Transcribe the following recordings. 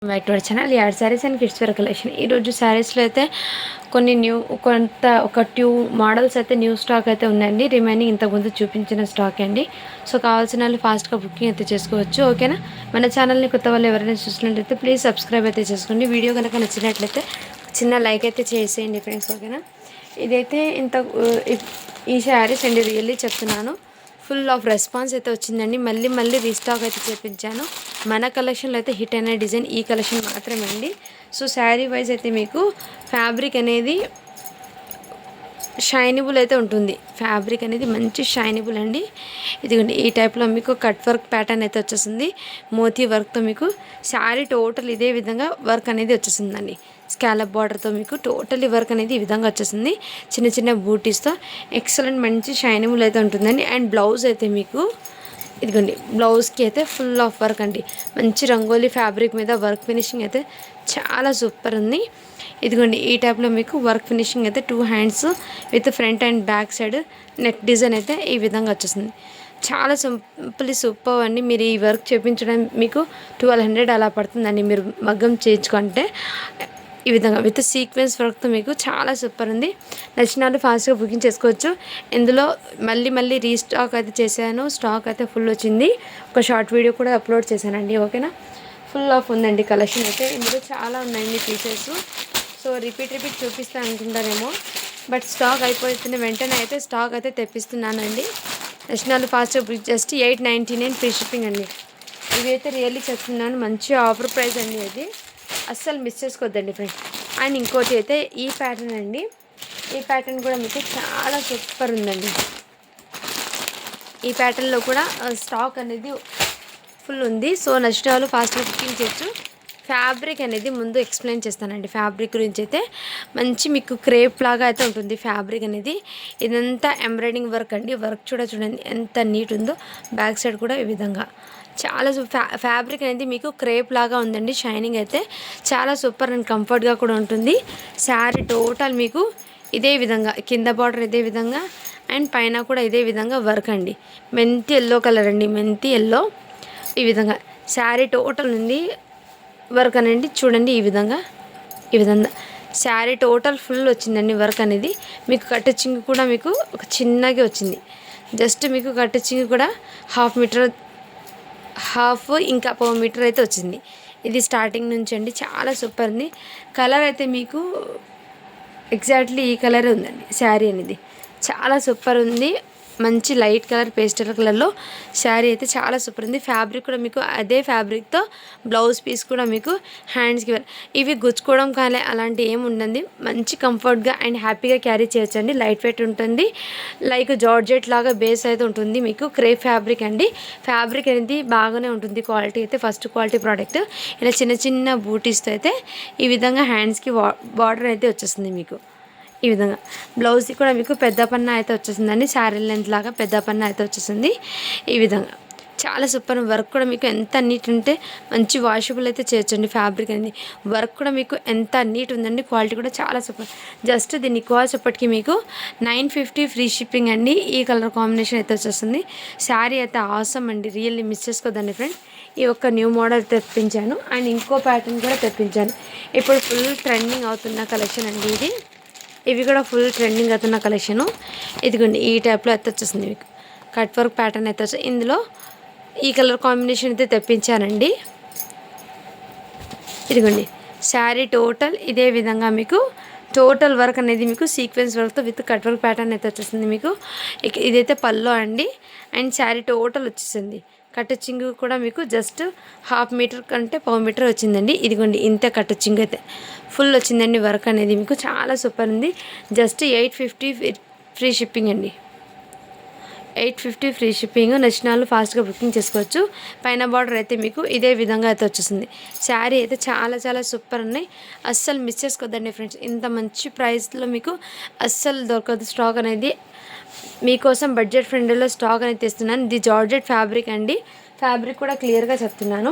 Back to our channel ad saris and kids wear collection. ఈరోజు శారీస్లో అయితే కొన్ని ఒక ట్యూ మోడల్స్ అయితే న్యూ స్టాక్ అయితే ఉందండి. రిమైనింగ్ ఇంతకుముందు చూపించిన స్టాక్ అండి. సో కావాల్సిన వాళ్ళు ఫాస్ట్గా బుకింగ్ అయితే చేసుకోవచ్చు. ఓకేనా? మన ఛానల్ని కొత్త వాళ్ళు ఎవరైనా చూసినట్లయితే ప్లీజ్ సబ్స్క్రైబ్ అయితే చేసుకోండి. వీడియో కనుక నచ్చినట్లయితే చిన్న లైక్ అయితే చేసేయండి ఫ్రెండ్స్. ఓకేనా? ఇదైతే ఈ శారీస్ అండి రియల్లీ చెప్తున్నాను, ఫుల్ ఆఫ్ రెస్పాన్స్ అయితే వచ్చిందండి. మళ్ళీ రీస్టాక్ అయితే చేయించాను. మన కలెక్షన్లో అయితే హిట్ అనే డిజైన్ ఈ కలెక్షన్ మాత్రమే అండి. సో శారీ వైజ్ అయితే మీకు ఫ్యాబ్రిక్ అనేది షైనబుల్ అయితే ఉంటుంది. ఫ్యాబ్రిక్ అనేది మంచి షైనబుల్ అండి. ఇదిగోండి ఈ టైప్లో మీకు కట్ వర్క్ ప్యాటర్న్ అయితే వచ్చేసింది. మోతీ వర్క్తో మీకు శారీ టోటల్ ఇదే విధంగా వర్క్ అనేది వచ్చేసిందండి. స్కాలప్ బార్డర్తో మీకు టోటల్లీ వర్క్ అనేది ఈ విధంగా వచ్చేసింది. చిన్న బూటీస్తో ఎక్సలెంట్ మంచి షైనబుల్ అయితే ఉంటుందండి. అండ్ బ్లౌజ్ అయితే మీకు ఇదిగోండి బ్లౌజ్కి అయితే ఫుల్ ఆఫ్ వర్క్ అండి. మంచి రంగోలీ ఫ్యాబ్రిక్ మీద వర్క్ ఫినిషింగ్ అయితే చాలా సూపర్ ఉంది. ఇదిగోండి ఈ టైప్లో మీకు వర్క్ ఫినిషింగ్ అయితే 2 hands with front and back side neck design అయితే ఈ విధంగా వచ్చేసింది. చాలా సింపుల్లీ సూపర్ అండి. మీరు ఈ వర్క్ చేయించడం మీకు 1200 అలా పడుతుందండి. మీరు మగ్గం చేయించుకుంటే ఈ విధంగా విత్ సీక్వెన్స్ వర్క్తో మీకు చాలా సూపర్ ఉంది. నచ్చిన వాళ్ళు ఫాస్ట్గా బుకింగ్ చేసుకోవచ్చు. ఇందులో మళ్ళీ రీస్టాక్ అయితే చేశాను. స్టాక్ అయితే ఫుల్ వచ్చింది. ఒక షార్ట్ వీడియో కూడా అప్లోడ్ చేశానండి. ఓకేనా? ఫుల్ ఆఫ్ ఉందండి కలెక్షన్ అయితే. ఇందులో చాలా ఉన్నాయండి పీసెస్. సో రిపీట్ చూపిస్తా అనుకుంటారేమో, బట్ స్టాక్ అయిపోతున్న వెంటనే అయితే స్టాక్ అయితే తెప్పిస్తున్నానండి. నచ్చిన వాళ్ళు ఫాస్ట్గా బుక్ జస్ట్ 899 ఫ్రీ షిప్పింగ్ అండి. ఇవి అయితే రియల్లీ చెప్తున్నాను, మంచి ఆఫర్ ప్రైస్ అండి. అది అస్సలు మిస్ చేసుకోవద్దండి ఫ్రెండ్స్. అండ్ ఇంకోటి అయితే ఈ ప్యాటర్న్ అండి. ఈ ప్యాటర్న్ కూడా మీకు చాలా సూపర్ ఉందండి. ఈ ప్యాటర్న్లో కూడా స్టాక్ అనేది ఫుల్ ఉంది. సో నచ్చిన వాళ్ళు ఫాస్ట్గా బుకింగ్ చేయొచ్చు. ఫ్యాబ్రిక్ అనేది ముందు ఎక్స్ప్లెయిన్ చేస్తానండి. ఫ్యాబ్రిక్ గురించి అయితే మంచి మీకు క్రేప్ లాగా అయితే ఉంటుంది ఫ్యాబ్రిక్ అనేది. ఇదంతా ఎంబ్రాయిడింగ్ వర్క్ అండి. వర్క్ చూడండి ఎంత నీట్ ఉందో. బ్యాక్ సైడ్ కూడా ఈ విధంగా చాలా ఫ్యాబ్రిక్ అనేది మీకు క్రేప్ లాగా ఉందండి. షైనింగ్ అయితే చాలా సూపర్ అండ్ కంఫర్ట్గా కూడా ఉంటుంది. శారీ టోటల్ మీకు ఇదే విధంగా కింద బార్డర్ ఇదే విధంగా అండ్ పైన కూడా ఇదే విధంగా వర్క్ అండి. మెంతి ఎల్లో కలర్ అండి. మెంతి ఎల్లో ఈ విధంగా శారీ టోటల్ ఉంది వర్క్ అనేది. చూడండి ఈ విధంగా శారీ టోటల్ ఫుల్ వచ్చిందండి వర్క్ అనేది. మీకు కట్టింగ్ కూడా మీకు ఒక చిన్నగా వచ్చింది. జస్ట్ మీకు కట్టింగ్ కూడా హాఫ్ ఇంకా 1 మీటర్ అయితే వచ్చింది. ఇది స్టార్టింగ్ నుంచి అండి. చాలా సూపర్ ఉంది. కలర్ అయితే మీకు ఎగ్జాక్ట్లీ ఈ కలర్ ఉందండి. శారీ అనేది చాలా సూపర్ ఉంది. మంచి లైట్ కలర్ పేస్టల్ కలర్లో శారీ అయితే చాలా సూపర్ ఉంది. ఫ్యాబ్రిక్ కూడా మీకు అదే ఫ్యాబ్రిక్తో బ్లౌజ్ పీస్ కూడా మీకు హ్యాండ్స్కి ఇవి గుచ్చుకోవడం కానీ అలాంటి ఏమి ఉండండి. మంచి కంఫర్ట్గా అండ్ హ్యాపీగా క్యారీ చేయొచ్చండి. లైట్ వెయిట్ ఉంటుంది. లైక్ జార్జెట్ లాగా బేస్ అయితే ఉంటుంది. మీకు క్రేప్ ఫ్యాబ్రిక్ అండి. ఫ్యాబ్రిక్ అనేది బాగానే ఉంటుంది. క్వాలిటీ అయితే ఫస్ట్ క్వాలిటీ ప్రోడక్ట్. ఇలా చిన్న బూటీస్తో అయితే ఈ విధంగా హ్యాండ్స్కి బార్డర్ అయితే వచ్చేస్తుంది. మీకు ఈ విధంగా బ్లౌజ్ కూడా మీకు పెద్ద పన్నా అయితే వచ్చేసిందండి. శారీ లెంత్ లాగా పెద్ద పన్నా అయితే వచ్చేసింది. ఈ విధంగా చాలా సూపర్. వర్క్ కూడా మీకు ఎంత నీట్ ఉంటే మంచి వాషబుల్ అయితే చేయొచ్చండి. ఫ్యాబ్రిక్ అనేది వర్క్ కూడా మీకు ఎంత నీట్ ఉందండి. క్వాలిటీ కూడా చాలా సూపర్. జస్ట్ దీన్ని కాస్ట్ ఎప్పటికీ మీకు 950 ఫ్రీ షిప్పింగ్ అండి. ఈ కలర్ కాంబినేషన్ అయితే వచ్చేస్తుంది. శారీ అయితే ఆసమ్ అండి. రియల్లీ మిస్ చేసుకోదండి ఫ్రెండ్స్. ఈ ఒక్క న్యూ మోడల్ తెప్పించాను అండ్ ఇంకో ప్యాటర్న్ కూడా తెప్పించాను. ఇప్పుడు ఫుల్ ట్రెండింగ్ అవుతున్న కలెక్షన్ అండి ఇది. ఇవి కూడా ఫుల్ ట్రెండింగ్ అవుతున్న కలెక్షను. ఇదిగోండి ఈ టైప్లో అయితే వచ్చేసింది. మీకు కట్ వర్క్ ప్యాటర్న్ అయితే వచ్చి ఇందులో ఈ కలర్ కాంబినేషన్ అయితే తెప్పించానండి. ఇదిగోండి శారీ టోటల్ ఇదే విధంగా మీకు టోటల్ వర్క్ అనేది మీకు సీక్వెన్స్ వర్క్తో విత్ కట్ వర్క్ ప్యాటర్న్ అయితే వచ్చేసింది. మీకు ఇదైతే పల్లో అండి. అండ్ శారీ టోటల్ వచ్చేసింది. కట్టింగ్ కూడా మీకు జస్ట్ 1/2 మీటర్ కంటే 1/4 మీటర్ వచ్చిందండి. ఇదిగోండి ఇంత కట్టింగ్ అయితే ఫుల్ వచ్చిందండి. వర్క్ అనేది మీకు చాలా సూపర్ ఉంది. జస్ట్ 850 ఫ్రీ షిప్పింగ్ అండి. 850 ఫ్రీ షిప్పింగ్. నచ్చిన వాళ్ళు ఫాస్ట్గా బుకింగ్ చేసుకోవచ్చు. పైన బార్డర్ అయితే మీకు ఇదే విధంగా అయితే వచ్చేసింది. శారీ అయితే చాలా సూపర్ ఉన్నాయి. అస్సలు మిస్ చేసుకోవద్దండి ఫ్రెండ్స్. ఇంత మంచి ప్రైస్లో మీకు అస్సలు దొరకదు. స్టాక్ అనేది మీకోసం బడ్జెట్ ఫ్రెండ్లీలో స్టాక్ అనేది తెస్తున్నాను. ఇది జార్జెట్ ఫ్యాబ్రిక్ అండి. ఫ్యాబ్రిక్ కూడా క్లియర్గా చెప్తున్నాను.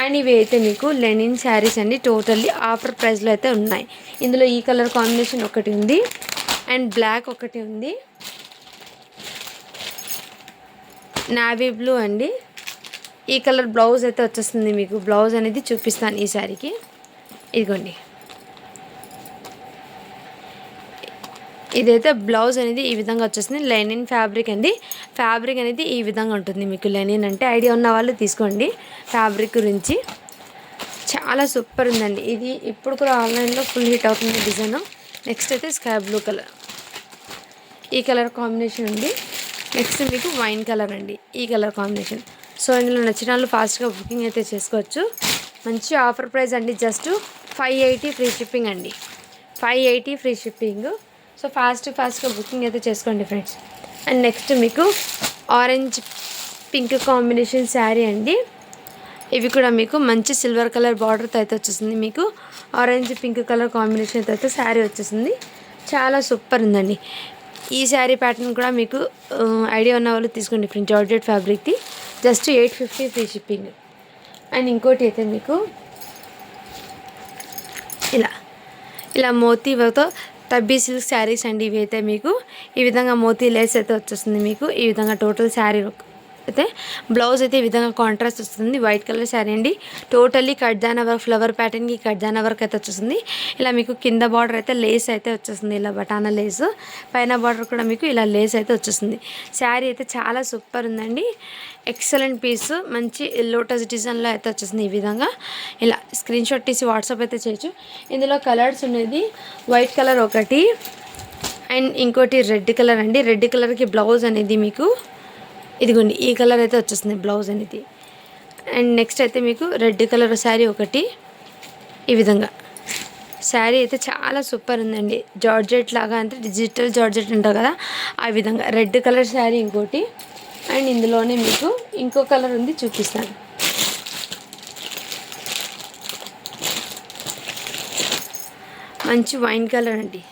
అండ్ ఇవి అయితే మీకు లెనిన్ శారీస్ అండి. టోటల్లీ ఆఫర్ ప్రైస్లో అయితే ఉన్నాయి. ఇందులో ఈ కలర్ కాంబినేషన్ ఒకటి ఉంది అండ్ బ్లాక్ ఒకటి ఉంది. నావీ బ్లూ అండి. ఈ కలర్ బ్లౌజ్ అయితే వచ్చేస్తుంది మీకు. బ్లౌజ్ అనేది చూపిస్తాను ఈ శారీకి. ఇదిగోండి, ఇదైతే బ్లౌజ్ అనేది ఈ విధంగా వచ్చేస్తుంది. లెనిన్ ఫ్యాబ్రిక్ అండి. ఫ్యాబ్రిక్ అనేది ఈ విధంగా ఉంటుంది మీకు. లెనిన్ అంటే ఐడియా ఉన్న వాళ్ళు తీసుకోండి ఫ్యాబ్రిక్ గురించి. చాలా సూపర్ ఉందండి ఇది. ఇప్పుడు కూడా ఆన్లైన్లో ఫుల్ హిట్ అవుతుంది డిజైన్. నెక్స్ట్ అయితే స్కై బ్లూ కలర్, ఈ కలర్ కాంబినేషన్ ఉంది. నెక్స్ట్ మీకు వైన్ కలర్ అండి, ఈ కలర్ కాంబినేషన్. సో ఇందులో నచ్చిన వాళ్ళు ఫాస్ట్గా బుకింగ్ అయితే చేసుకోవచ్చు. మంచి ఆఫర్ ప్రైస్ అండి. జస్ట్ 580 ఫ్రీ షిప్పింగ్ అండి. 580 ఫ్రీ షిప్పింగ్. సో ఫాస్ట్గా బుకింగ్ అయితే చేసుకోండి ఫ్రెండ్స్. అండ్ నెక్స్ట్ మీకు ఆరెంజ్ పింక్ కాంబినేషన్ శారీ అండి. ఇవి కూడా మీకు మంచి సిల్వర్ కలర్ బార్డర్తో అయితే వచ్చేసింది. మీకు ఆరెంజ్ పింక్ కలర్ కాంబినేషన్ అయితే శారీ వచ్చేసింది. చాలా సూపర్ ఉందండి. ఈ శారీ ప్యాటర్న్ కూడా మీకు ఐడియా ఉన్న వాళ్ళు తీసుకోండి ఫ్రెండ్స్. జార్జెట్ ఫ్యాబ్రిక్ది జస్ట్ 850 ఫ్రీ షిప్పింగ్. అండ్ ఇంకోటి అయితే మీకు ఇలా మోతీతో తబ్బీ సిల్క్ శారీస్ అండి. ఇవి అయితే మీకు ఈ విధంగా మోతీ లేస్ అయితే వచ్చేస్తుంది మీకు. ఈ విధంగా టోటల్ శారీ అయితే బ్లౌజ్ అయితే ఈ విధంగా కాంట్రాస్ట్ వస్తుంది. వైట్ కలర్ శారీ అండి. టోటల్లీ కడ్దానా వర్క్, ఫ్లవర్ ప్యాటర్న్కి కడ్దానా వర్క్ అయితే వచ్చేస్తుంది. ఇలా మీకు కింద బార్డర్ అయితే లేస్ అయితే వచ్చేస్తుంది. ఇలా బటానా లేస్, పైన బార్డర్ కూడా మీకు ఇలా లేస్ అయితే వచ్చేస్తుంది. శారీ అయితే చాలా సూపర్ ఉందండి. Excellent piece. మంచి లోటస్ డిజైన్లో అయితే వచ్చేసింది. ఈ విధంగా ఇలా స్క్రీన్ షాట్ తీసి వాట్సాప్ అయితే చేయొచ్చు. ఇందులో కలర్స్ ఉన్నది వైట్ కలర్ ఒకటి అండ్ ఇంకోటి రెడ్ కలర్ అండి. రెడ్ కలర్కి బ్లౌజ్ అనేది మీకు ఇదిగోండి ఈ కలర్ అయితే వచ్చేస్తుంది బ్లౌజ్ అనేది. అండ్ నెక్స్ట్ అయితే మీకు రెడ్ కలర్ శారీ ఒకటి. ఈ విధంగా శారీ అయితే చాలా సూపర్ ఉందండి. జార్జెట్ లాగా అంటే డిజిటల్ జార్జెట్ ఉంటారు కదా, ఆ విధంగా రెడ్ కలర్ శారీ ఇంకోటి. అండ్ ఇందులోనే మీకు ఇంకో కలర్ ఉంది, చూపిస్తాను. మంచి వైన్ కలర్ అండి.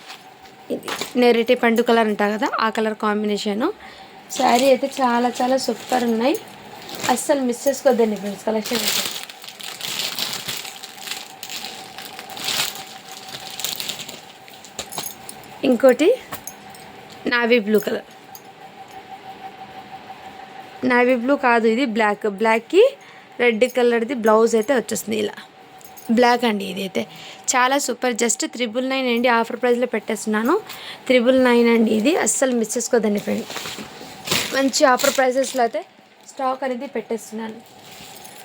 ఇది నేరేటి పండు కలర్ అంటారు కదా, ఆ కలర్ కాంబినేషను. శారీ అయితే చాలా సూపర్ ఉన్నాయి. అస్సలు మిస్ చేసుకోవద్దండి ఫ్రెండ్స్ కలెక్షన్ అయితే. ఇంకోటి navy blue colour. Navy blue కాదు, ఇది బ్లాక్కి రెడ్ కలర్ది బ్లౌజ్ అయితే వచ్చేస్తుంది. ఇలా బ్లాక్ అండి. ఇది అయితే చాలా సూపర్. జస్ట్ 999 అండి. ఆఫర్ ప్రైస్లో పెట్టేస్తున్నాను. 999 అండి. ఇది అస్సలు మిస్ చేసుకోదండి ఫ్రెండ్. మంచి ఆఫర్ ప్రైజెస్లో అయితే స్టాక్ అనేది పెట్టేస్తున్నాను.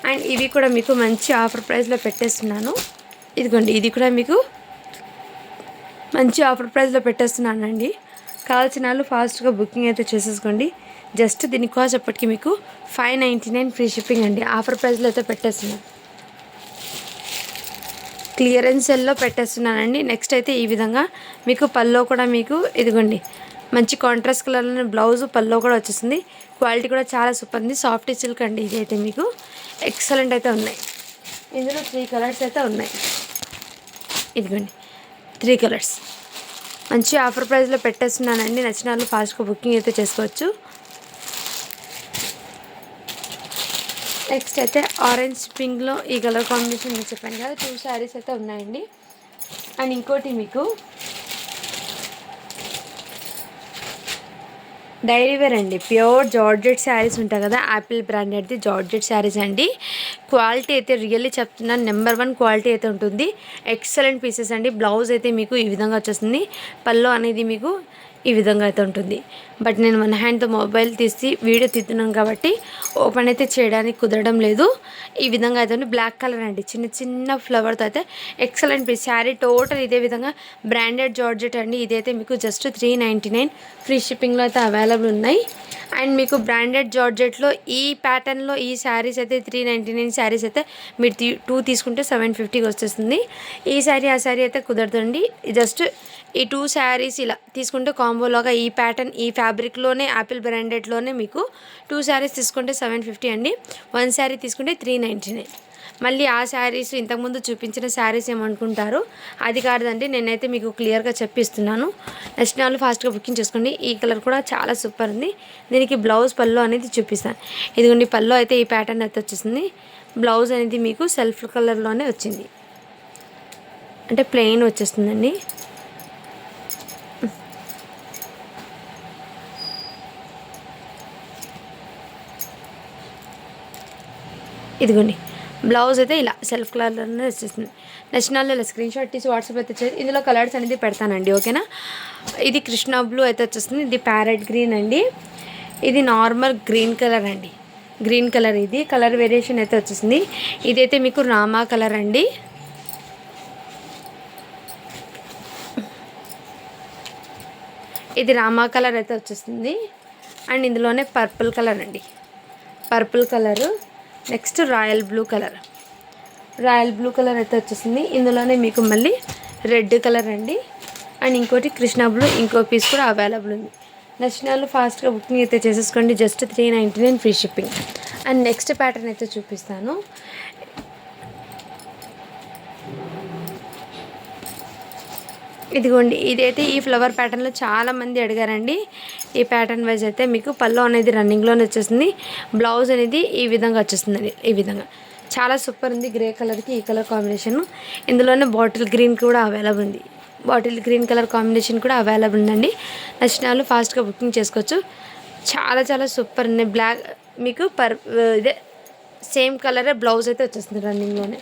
అండ్ ఇవి కూడా మీకు మంచి ఆఫర్ ప్రైస్లో పెట్టేస్తున్నాను. ఇదిగోండి, ఇది కూడా మీకు మంచి ఆఫర్ ప్రైస్లో పెట్టేస్తున్నానండి. కావాల్సిన వాళ్ళు ఫాస్ట్గా బుకింగ్ అయితే చేసేసుకోండి. జస్ట్ దీని కాస్ట్ ఎప్పటికీ మీకు 599 ఫ్రీ షిప్పింగ్ అండి. ఆఫర్ ప్రైస్లో అయితే పెట్టేస్తున్నాను. క్లియరెన్స్ సెల్లో పెట్టేస్తున్నానండి. నెక్స్ట్ అయితే ఈ విధంగా మీకు పల్లో కూడా మీకు ఇదిగోండి మంచి కాంట్రాస్ట్ కలర్లో బ్లౌజ్, పల్లో కూడా వచ్చేసింది. క్వాలిటీ కూడా చాలా సూపర్ ఉంది. సాఫ్ట్ సిల్క్ అండి. ఇది అయితే మీకు ఎక్సలెంట్ అయితే ఉన్నాయి. ఇందులో 3 కలర్స్ అయితే ఉన్నాయి. ఇదిగోండి 3 కలర్స్. మంచి ఆఫర్ ప్రైస్లో పెట్టేస్తున్నానండి. నచ్చిన వాళ్ళు ఫాస్ట్గా బుకింగ్ అయితే చేసుకోవచ్చు. నెక్స్ట్ అయితే ఆరెంజ్ పింక్లో ఈ కలర్ కాంబినేషన్ నేను చెప్పాను కదా, 2 శారీస్ అయితే ఉన్నాయండి. అండ్ ఇంకోటి మీకు డైరీ వేర్ అండి. ప్యూర్ జార్జెట్ శారీస్ ఉంటాయి కదా, యాపిల్ బ్రాండెడ్ది జార్జెట్ శారీస్ అండి. క్వాలిటీ అయితే రియల్లీ చెప్తున్నాను, నెంబర్ 1 క్వాలిటీ అయితే ఉంటుంది. ఎక్సలెంట్ పీసెస్ అండి. బ్లౌజ్ అయితే మీకు ఈ విధంగా వచ్చేస్తుంది. పల్లో అనేది మీకు ఈ విధంగా అయితే ఉంటుంది. బట్ నేను 1 హ్యాండ్తో మొబైల్ తీసి వీడియో తీస్తున్నాను కాబట్టి ఓపెన్ అయితే చేయడానికి కుదరడం లేదు. ఈ విధంగా అయితే బ్లాక్ కలర్ అండి. చిన్న ఫ్లవర్తో అయితే ఎక్సలెంట్ పీస్. శారీ టోటల్ ఇదే విధంగా బ్రాండెడ్ జార్జెట్ అండి. ఇదైతే మీకు జస్ట్ 399 ఫ్రీ షిప్పింగ్లో అయితే అవైలబుల్ ఉన్నాయి. అండ్ మీకు బ్రాండెడ్ జార్జెట్లో ఈ ప్యాటర్న్లో ఈ శారీస్ అయితే 399 శారీస్ అయితే మీరు 2 తీసుకుంటే 750కి వచ్చేస్తుంది. ఈ శారీ ఆ శారీ అయితే కుదరదండి. జస్ట్ ఈ 2 శారీస్ ఇలా తీసుకుంటే కాంబోలాగా ఈ ప్యాటర్న్ ఈ ఫ్యాబ్రిక్లోనే యాపిల్ బ్రాండెడ్లోనే మీకు 2 శారీస్ తీసుకుంటే 750 అండి. 1 శారీ తీసుకుంటే 399. మళ్ళీ ఆ శారీస్ ఇంతకుముందు చూపించిన శారీస్ ఏమనుకుంటారు, అది కాదండి. నేనైతే మీకు క్లియర్గా చెప్పిస్తున్నాను. నెక్స్ట్ వాళ్ళు ఫాస్ట్గా బుకింగ్ చేసుకోండి. ఈ కలర్ కూడా చాలా సూపర్ ఉంది. దీనికి బ్లౌజ్ పల్లో అనేది చూపిస్తాను. ఇదిగోండి పల్లో అయితే ఈ ప్యాటర్న్ అయితే వచ్చేసింది. బ్లౌజ్ అనేది మీకు సెల్ఫ్ కలర్లోనే వచ్చింది, అంటే ప్లెయిన్ వచ్చేస్తుందండి. ఇదిగోండి బ్లౌజ్ అయితే ఇలా సెల్ఫ్ కలర్లోనే వచ్చేస్తుంది. నచ్చిన వాళ్ళు ఇలా స్క్రీన్ షాట్ తీసి వాట్సాప్ అయితే వచ్చేది. ఇందులో కలర్స్ అనేది పెడతానండి, ఓకేనా. ఇది కృష్ణ బ్లూ అయితే వచ్చేస్తుంది. ఇది ప్యారెట్ గ్రీన్ అండి. ఇది నార్మల్ గ్రీన్ కలర్ అండి, గ్రీన్ కలర్. ఇది కలర్ వేరియేషన్ అయితే వచ్చేసింది. ఇదైతే మీకు రామా కలర్ అండి. ఇది రామా కలర్ అయితే వచ్చేస్తుంది. అండ్ ఇందులోనే పర్పుల్ కలర్ అండి, purple colour. Next royal blue colour, royal blue colour అయితే వచ్చేసింది. ఇందులోనే మీకు మళ్ళీ రెడ్ కలర్ అండి. అండ్ ఇంకోటి కృష్ణ బ్లూ, ఇంకో పీస్ కూడా అవైలబుల్ ఉంది. నచ్చిన వాళ్ళు ఫాస్ట్గా బుకింగ్ అయితే చేసేసుకోండి. Just 399 free shipping. And next pattern అయితే చూపిస్తాను. ఇదిగోండి, ఇదైతే ఈ ఫ్లవర్ ప్యాటర్న్లో చాలామంది అడిగారండి. ఈ ప్యాటర్న్ వైజ్ అయితే మీకు పళ్ళు అనేది రన్నింగ్లోనే వచ్చేసింది. బ్లౌజ్ అనేది ఈ విధంగా వచ్చేస్తుందండి, ఈ విధంగా చాలా సూపర్ ఉంది. గ్రే కలర్కి ఈ కలర్ కాంబినేషన్. ఇందులోనే బాటిల్ గ్రీన్ కూడా అవైలబుల్ ఉంది. బాటిల్ గ్రీన్ కలర్ కాంబినేషన్ కూడా అవైలబుల్ ఉందండి. నచ్చిన వాళ్ళు ఫాస్ట్గా బుకింగ్ చేసుకోవచ్చు. చాలా చాలా సూపర్ ఉంది. బ్లాక్ మీకు ఇదే సేమ్ కలరే బ్లౌజ్ అయితే వచ్చేస్తుంది రన్నింగ్లోనే.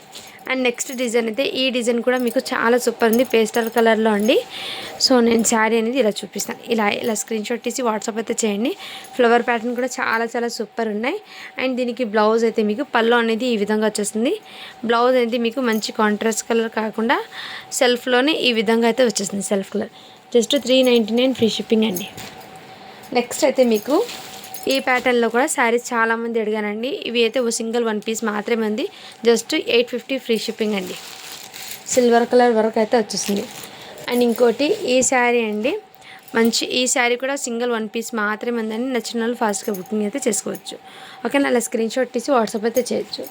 అండ్ నెక్స్ట్ డిజైన్ అయితే ఈ డిజైన్ కూడా మీకు చాలా సూపర్ ఉంది, పేస్టల్ కలర్లో అండి. సో నేను శారీ అనేది ఇలా చూపిస్తాను. ఇలా స్క్రీన్ షాట్ తీసి వాట్సాప్ అయితే చేయండి. ఫ్లవర్ ప్యాటర్న్ కూడా చాలా చాలా సూపర్ ఉన్నాయి. అండ్ దీనికి బ్లౌజ్ అయితే మీకు పళ్ళు అనేది ఈ విధంగా వచ్చేస్తుంది. బ్లౌజ్ అనేది మీకు మంచి కాంట్రాస్ట్ కలర్ కాకుండా సెల్ఫ్లోనే ఈ విధంగా అయితే వచ్చేస్తుంది, self colour. Just 399 free shipping అండి. నెక్స్ట్ అయితే మీకు ఈ ప్యాటర్న్లో కూడా శారీస్ చాలామంది అడిగానండి. ఇవి అయితే ఓ సింగిల్ 1 పీస్ మాత్రమే ఉంది. జస్ట్ 850 ఫ్రీ షిప్పింగ్ అండి. సిల్వర్ కలర్ వరకు అయితే వచ్చేసింది. అండ్ ఇంకోటి ఈ శారీ అండి, మంచి ఈ శారీ కూడా సింగిల్ 1 పీస్ మాత్రమే ఉందండి. నచ్చిన వాళ్ళు ఫాస్ట్గా బుకింగ్ అయితే చేసుకోవచ్చు, ఓకేనా. అలా స్క్రీన్ షాట్ తీసి వాట్సాప్ అయితే చేయొచ్చు.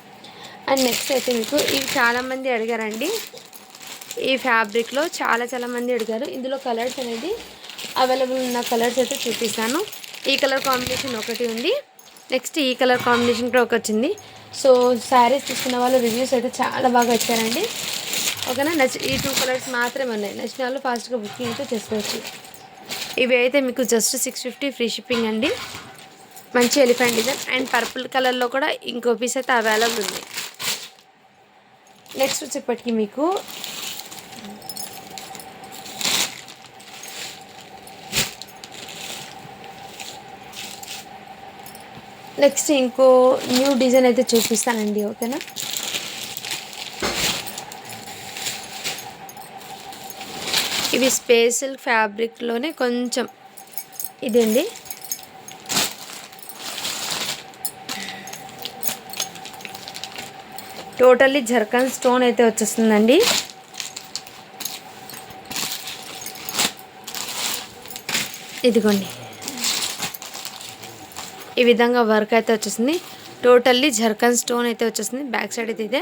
అండ్ నెక్స్ట్ అయితే మీకు ఇవి చాలామంది అడిగారండి. ఈ ఫ్యాబ్రిక్లో చాలా మంది అడిగారు. ఇందులో కలర్స్ అనేది అవైలబుల్ ఉన్న కలర్స్ అయితే చూపిస్తాను. ఈ కలర్ కాంబినేషన్ ఒకటి ఉంది. నెక్స్ట్ ఈ కలర్ కాంబినేషన్ కూడా ఒక వచ్చింది. సో శారీస్ తీసుకున్న వాళ్ళు రివ్యూస్ అయితే చాలా బాగా వచ్చారండి, ఓకేనా. ఈ 2 కలర్స్ మాత్రమే ఉన్నాయి. నచ్చిన వాళ్ళు ఫాస్ట్గా బుకింగ్ అయితే చేసుకోవచ్చు. ఇవి అయితే మీకు జస్ట్ 650 ఫ్రీ షిప్పింగ్ అండి. మంచి ఎలిఫెంట్ డిజైన్ అండ్ పర్పుల్ కలర్లో కూడా ఇంకో పీస్ అయితే అవైలబుల్ ఉంది. నెక్స్ట్ వచ్చేప్పటికి మీకు నెక్స్ట్ ఇంకో న్యూ డిజైన్ అయితే చూపిస్తానండి, ఓకేనా. ఇవి స్పేషల్ ఫ్యాబ్రిక్లోనే కొంచెం ఇదండి. టోటల్లీ జర్కన్ స్టోన్ అయితే వచ్చేస్తుందండి. ఇదిగోండి, ఈ విధంగా వర్క్ అయితే వచ్చేసింది. టోటల్లీ జర్కన్ స్టోన్ అయితే వచ్చేసింది. బ్యాక్ సైడ్ అయితే ఇదే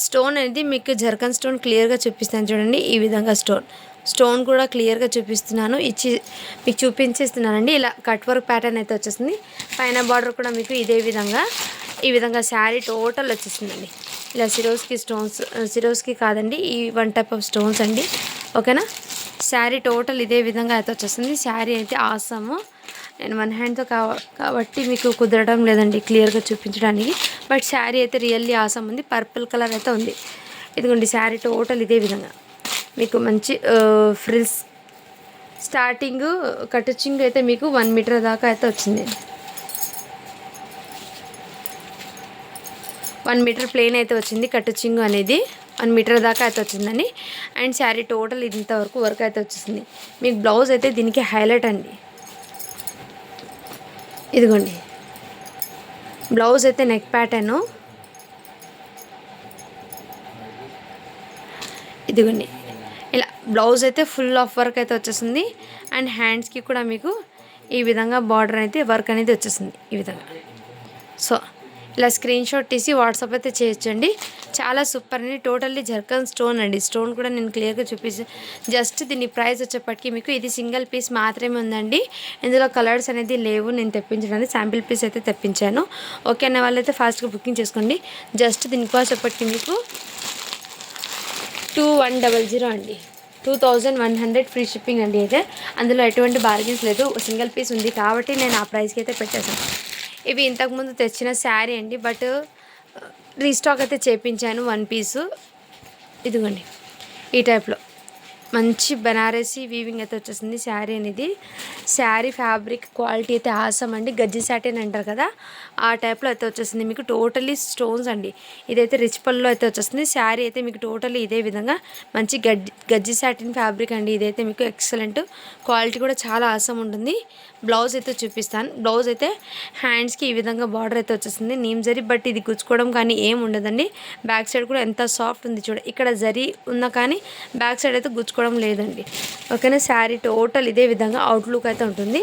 స్టోన్ అనేది మీకు జర్కన్ స్టోన్ క్లియర్గా చూపిస్తాను చూడండి. ఈ విధంగా స్టోన్ కూడా క్లియర్గా చూపిస్తున్నాను, మీకు చూపించేస్తున్నానండి. ఇలా కట్ వర్క్ ప్యాటర్న్ అయితే వచ్చేసింది. పైన బార్డర్ కూడా మీకు ఇదే విధంగా ఈ విధంగా శారీ టోటల్ వచ్చేసిందండి. ఇలా సిరోస్కి కాదండి, ఈ 1 టైప్ ఆఫ్ స్టోన్స్ అండి, ఓకేనా. శారీ టోటల్ ఇదే విధంగా అయితే వచ్చేస్తుంది. శారీ అయితే ఆసము. నేను 1 హ్యాండ్తో కాబట్టి మీకు కుదరడం లేదండి క్లియర్గా చూపించడానికి. బట్ శారీ అయితే రియల్లీ ఆసమ్ ఉంది. పర్పుల్ కలర్ అయితే ఉంది. ఇదిగోండి శారీ టోటల్ ఇదే విధంగా మీకు మంచి ఫ్రిల్స్ స్టార్టింగ్ కటింగ్ అయితే మీకు 1 మీటర్ దాకా అయితే వచ్చింది. 1 మీటర్ ప్లెయిన్ అయితే వచ్చింది. కటింగ్ అనేది 1 మీటర్ దాకా అయితే వచ్చిందండి. అండ్ శారీ టోటల్ ఇంతవరకు వర్క్ అయితే వచ్చేసింది. మీకు బ్లౌజ్ అయితే దీనికి హైలైట్ అండి. ఇదిగోండి బ్లౌజ్ అయితే నెక్ ప్యాటర్ను. ఇదిగోండి ఇలా బ్లౌజ్ అయితే ఫుల్ ఆఫ్ వర్క్ అయితే వచ్చేసింది. అండ్ హ్యాండ్స్కి కూడా మీకు ఈ విధంగా బార్డర్ అయితే వర్క్ అనేది వచ్చేసింది ఈ విధంగా. సో ఇలా స్క్రీన్ షాట్ తీసి వాట్సాప్ అయితే చేయొచ్చండి. చాలా సూపర్ అండి. టోటల్లీ జర్కన్ స్టోన్ అండి. స్టోన్ కూడా నేను క్లియర్గా చూపిస్తాను. జస్ట్ దీని ప్రైస్ వచ్చేప్పటికి మీకు ఇది సింగిల్ పీస్ మాత్రమే ఉందండి. ఇందులో కలర్స్ అనేది లేవు. నేను తెప్పించడానికి శాంపిల్ పీస్ అయితే తెప్పించాను. ఓకే అనే వాళ్ళైతే ఫాస్ట్గా బుకింగ్ చేసుకోండి. జస్ట్ దీని కాస్ట్ వచ్చేప్పటికి మీకు 2100 అండి. 2100 ఫ్రీ షిప్పింగ్ అండి. అయితే అందులో ఎటువంటి బార్గెన్స్ లేదు. సింగిల్ పీస్ ఉంది కాబట్టి నేను ఆ ప్రైస్కి అయితే పెట్టేశాను. ఇవి ఇంతకుముందు తెచ్చిన శారీ అండి. బట్ రీస్టాక్ అయితే చేపించాను 1 పీసు. ఇదిగోండి ఈ టైప్లో మంచి బనారసి వీవింగ్ అయితే వచ్చేసింది శారీ అనేది. శారీ ఫ్యాబ్రిక్ క్వాలిటీ అయితే ఆసం అండి. గజ్జి సాటిన్ అంటారు కదా, ఆ టైప్లో అయితే వచ్చేసింది మీకు. టోటలీ స్టోన్స్ అండి. ఇదైతే రిచ్ పళ్ళులో అయితే వచ్చేస్తుంది. శారీ అయితే మీకు టోటలీ ఇదే విధంగా మంచి గజ్జి సాటిన్ ఫ్యాబ్రిక్ అండి. ఇదైతే మీకు ఎక్సలెంట్ క్వాలిటీ కూడా చాలా ఆసం ఉంటుంది. బ్లౌజ్ అయితే చూపిస్తాను. బ్లౌజ్ అయితే హ్యాండ్స్కి ఈ విధంగా బార్డర్ అయితే వచ్చేస్తుంది నీమ్ జరీ. బట్ ఇది గుచ్చుకోవడం కానీ ఏం ఉండదండి. బ్యాక్ సైడ్ కూడా ఎంత సాఫ్ట్ ఉంది చూడ. ఇక్కడ జరీ ఉన్నా కానీ బ్యాక్ సైడ్ అయితే గుచ్చుకోవడం లేదండి. ఓకేనా. శారీ టోటల్ ఇదే విధంగా అవుట్లుక్ అయితే ఉంటుంది.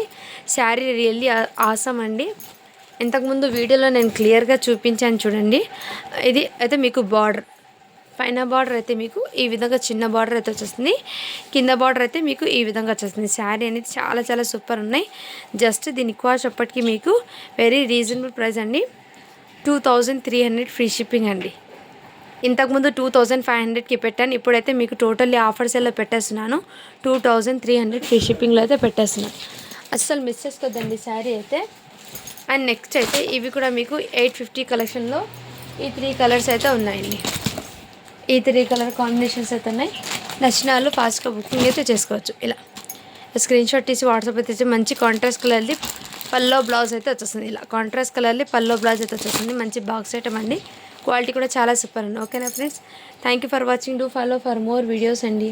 శారీ రియల్లీ ఆసం అండి. ఇంతకుముందు వీడియోలో నేను క్లియర్గా చూపించాను చూడండి. ఇది అయితే మీకు బార్డర్, పైన బార్డర్ అయితే మీకు ఈ విధంగా చిన్న బార్డర్ అయితే వచ్చేస్తుంది. కింద బార్డర్ అయితే మీకు ఈ విధంగా వచ్చేస్తుంది. శారీ అనేది చాలా చాలా సూపర్ ఉన్నాయి. జస్ట్ దీని కాస్ట్ అప్పటికి మీకు వెరీ రీజనబుల్ ప్రైస్ అండి. 2300 ఫ్రీ షిప్పింగ్ అండి. ఇంతకుముందు 2500కి పెట్టాను. ఇప్పుడైతే మీకు టోటల్లీ ఆఫర్స్లో పెట్టేస్తున్నాను. 2300 ఫ్రీ షిప్పింగ్లో అయితే పెట్టేస్తున్నాను. అస్సలు మిస్ చేసుకోద్దండి శారీ అయితే. అండ్ నెక్స్ట్ అయితే ఇవి కూడా మీకు 850 కలెక్షన్లో ఈ 3 కలర్స్ అయితే ఉన్నాయండి. ఈ 3 కలర్ కాంబినేషన్స్ అయితే ఉన్నాయి. నచ్చిన వాళ్ళు ఫాస్ట్గా బుకింగ్ అయితే చేసుకోవచ్చు. ఇలా స్క్రీన్ షాట్ తీసి వాట్సాప్ అయితే మంచి కాంట్రాస్ట్ కలర్ది పల్లో బ్లౌజ్ అయితే వచ్చేస్తుంది. ఇలా కాంట్రాస్ట్ కలర్ది పల్లో బ్లౌజ్ అయితే వచ్చేస్తుంది. మంచి బాక్స్ ఐటమ్ అండి. క్వాలిటీ కూడా చాలా సూపర్ అండి. ఓకేనా friends, thank you for watching. Do follow for more videos అండి.